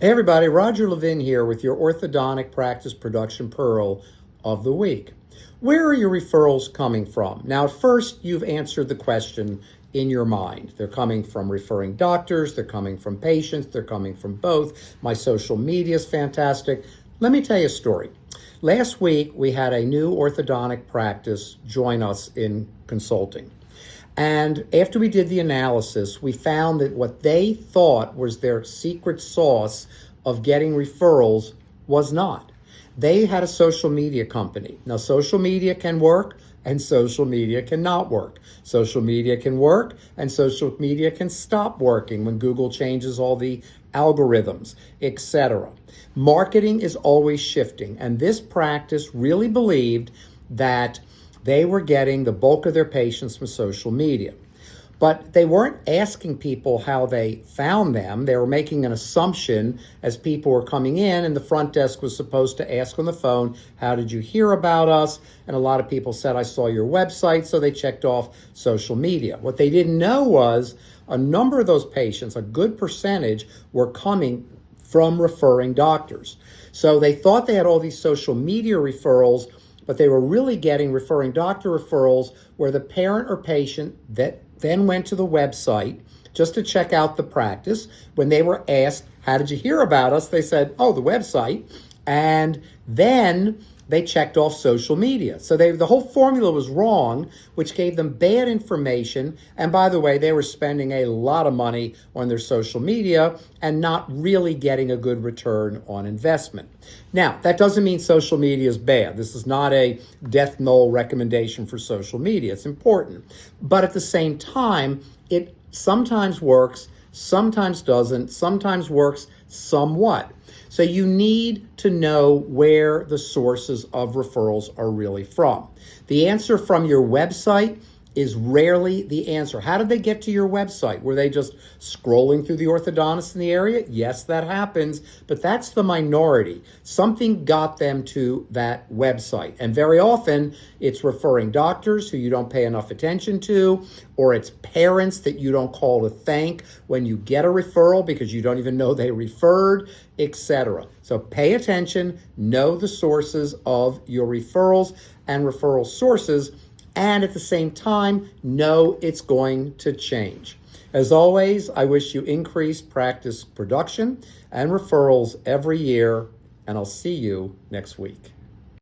Hey everybody, Roger Levin here with your orthodontic practice production pearl of the week. Where are your referrals coming from? Now, at first, you've answered the question in your mind. They're coming from referring doctors, they're coming from patients, they're coming from both. My social media is fantastic. Let me tell you a story. Last week, we had a new orthodontic practice join us in consulting. And after we did the analysis, we found that what they thought was their secret sauce of getting referrals was not. They had a social media company. Now, social media can work and social media cannot work. Social media can work and social media can stop working when Google changes all the algorithms, etc. Marketing is always shifting, and this practice really believed that they were getting the bulk of their patients from social media. But they weren't asking people how they found them. They were making an assumption as people were coming in, and the front desk was supposed to ask on the phone, how did you hear about us? And a lot of people said, I saw your website, so they checked off social media. What they didn't know was a number of those patients, a good percentage, were coming from referring doctors. So they thought they had all these social media referrals, but they were really getting referring doctor referrals where the parent or patient that then went to the website just to check out the practice. When they were asked, how did you hear about us? They said, oh, the website. And then they checked off social media. So the whole formula was wrong, which gave them bad information. And by the way, they were spending a lot of money on their social media and not really getting a good return on investment. Now, that doesn't mean social media is bad. This is not a death knell recommendation for social media. It's important. But at the same time, it sometimes works, sometimes doesn't, sometimes works somewhat. So you need to know where the sources of referrals are really from. The answer from your website is rarely the answer. How did they get to your website? Were they just scrolling through the orthodontists in the area? Yes, that happens, but that's the minority. Something got them to that website. And very often it's referring doctors who you don't pay enough attention to, or it's parents that you don't call to thank when you get a referral because you don't even know they referred, etc. So pay attention, know the sources of your referrals and referral sources, and at the same time, know it's going to change. As always, I wish you increased practice production and referrals every year, and I'll see you next week.